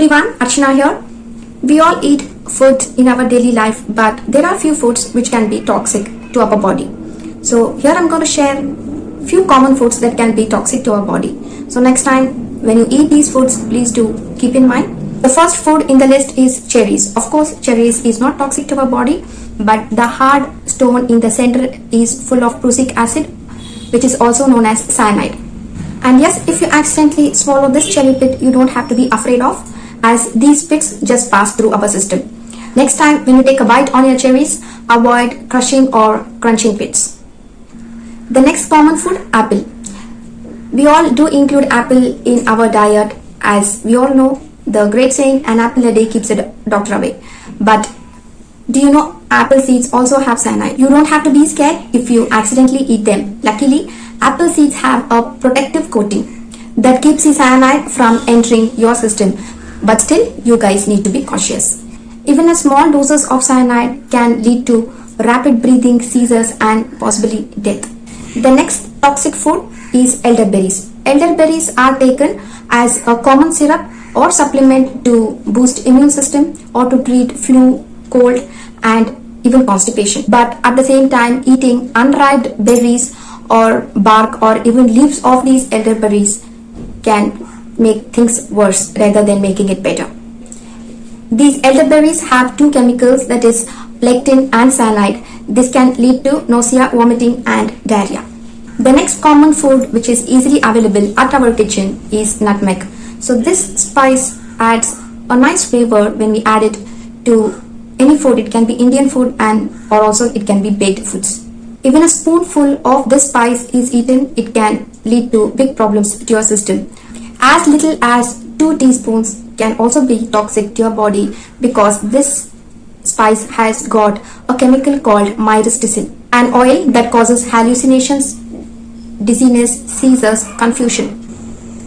everyone, Archana here. We all eat food in our daily life, but there are few foods which can be toxic to our body. So here I'm going to share few common foods that can be toxic to our body. So next time when you eat these foods, please do keep in mind. The first food in the list is cherries. Of course, cherries is not toxic to our body, but the hard stone in the center is full of prussic acid, which is also known as cyanide. And yes, if you accidentally swallow this cherry pit, you don't have to be afraid of, as these pits just pass through our system. Next time when you take a bite on your cherries, avoid crushing or crunching pits. The next common food, apple. We all do include apple in our diet, as we all know the great saying, an apple a day keeps the doctor away. But do you know apple seeds also have cyanide? You don't have to be scared if you accidentally eat them. Luckily, apple seeds have a protective coating that keeps the cyanide from entering your system. But still, you guys need to be cautious. Even a small doses of cyanide can lead to rapid breathing, seizures and possibly death. The next toxic food is elderberries. Elderberries are taken as a common syrup or supplement to boost immune system or to treat flu, cold and even constipation. But at the same time, eating unripe berries or bark or even leaves of these elderberries can make things worse rather than making it better. These elderberries have two chemicals, that is lectin and cyanide. This can lead to nausea, vomiting and diarrhea. The next common food which is easily available at our kitchen is nutmeg. So this spice adds a nice flavor when we add it to any food. It can be Indian food or also it can be baked foods. Even a spoonful of this spice is eaten, it can lead to big problems to your system. As little as 2 teaspoons can also be toxic to your body, because this spice has got a chemical called myristicin, an oil that causes hallucinations, dizziness, seizures, confusion.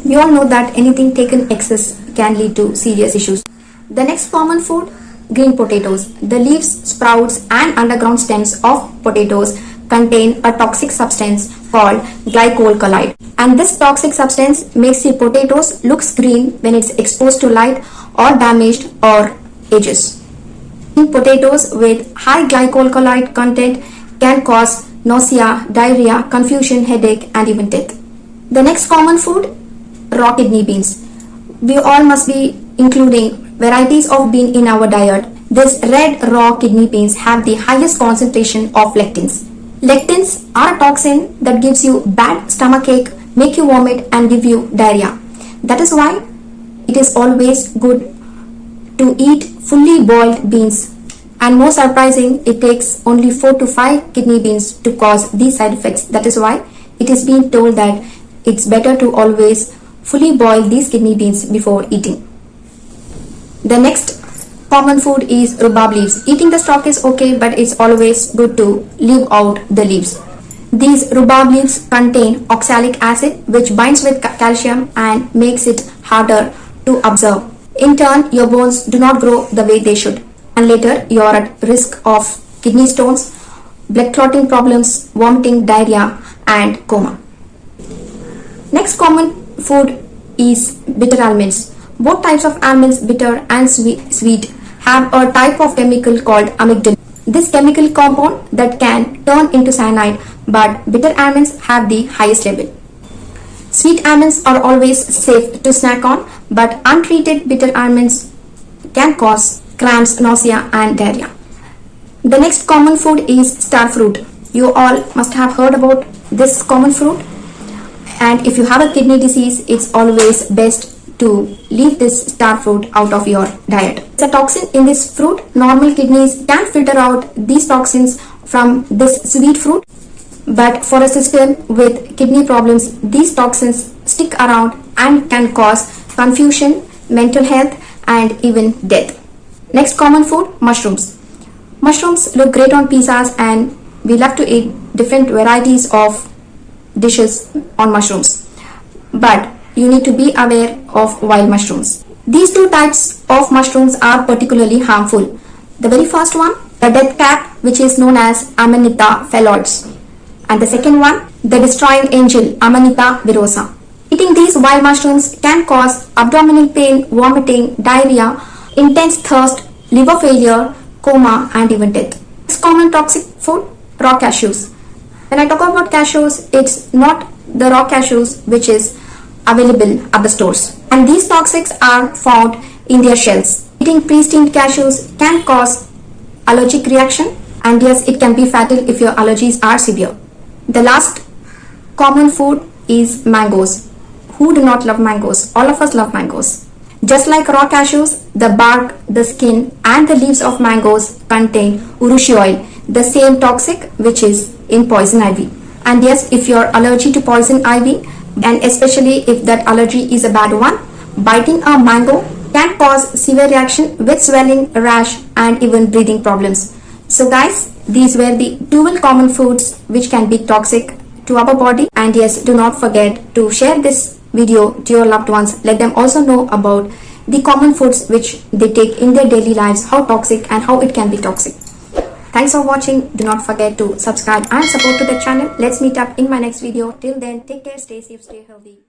We all know that anything taken excess can lead to serious issues. The next common food, green potatoes. The leaves, sprouts and underground stems of potatoes contain a toxic substance called glycol, and this toxic substance makes the potatoes looks green when it's exposed to light or damaged or ages. Potatoes with high glycol content can cause nausea, diarrhea, confusion, headache and even death. The next common food, raw kidney beans. We all must be including varieties of bean in our diet. These red raw kidney beans have the highest concentration of lectins. Lectins are a toxin that gives you bad stomachache, make you vomit and give you diarrhea. That is why it is always good to eat fully boiled beans. And more surprising, it takes only 4 to 5 kidney beans to cause these side effects. That is why it is being told that it's better to always fully boil these kidney beans before eating. The next common food is rhubarb leaves. Eating the stalk is okay, but it's always good to leave out the leaves. These rhubarb leaves contain oxalic acid, which binds with calcium and makes it harder to absorb. In turn, your bones do not grow the way they should, and later you are at risk of kidney stones, blood clotting problems, vomiting, diarrhea and coma. Next common food is bitter almonds. Both types of almonds, bitter and sweet, have a type of chemical called amygdalin. This chemical compound that can turn into cyanide, but bitter almonds have the highest level. Sweet almonds are always safe to snack on, but untreated bitter almonds can cause cramps, nausea and diarrhea. The next common food is star fruit. You all must have heard about this common fruit, and if you have a kidney disease, it's always best to leave this star fruit out of your diet. It's a toxin in this fruit. Normal kidneys can filter out these toxins from this sweet fruit, but for a system with kidney problems, these toxins stick around and can cause confusion, mental health and even death. Next common food, mushrooms. Mushrooms look great on pizzas and we love to eat different varieties of dishes on mushrooms, but you need to be aware of wild mushrooms. These two types of mushrooms are particularly harmful. The very first one, the death cat, which is known as Amanita phalloides, and the second one, the destroying angel, Amanita virosa. It Eating these wild mushrooms can cause abdominal pain, vomiting, diarrhea, intense thirst, liver failure, coma, and even death. Next common toxic food, raw cashews. When I talk about cashews, it's not the raw cashews which is available at the stores. And these toxics are found in their shells. Eating pre-steamed cashews can cause allergic reaction, and yes, it can be fatal if your allergies are severe. The last common food is mangoes. Who do not love mangoes? All of us love mangoes. Just like raw cashews, the bark, the skin and the leaves of mangoes contain urushi oil, the same toxic which is in poison ivy. And yes, if you're allergic to poison ivy, and especially if that allergy is a bad one, biting a mango can cause severe reaction with swelling, rash and even breathing problems. So guys, these were the 12 common foods which can be toxic to our body. And yes, do not forget to share this video to your loved ones. Let them also know about the common foods which they take in their daily lives, how toxic and how it can be toxic. Thanks for watching. Do not forget to subscribe and support to the channel. Let's meet up in my next video. Till then, take care, stay safe, stay healthy.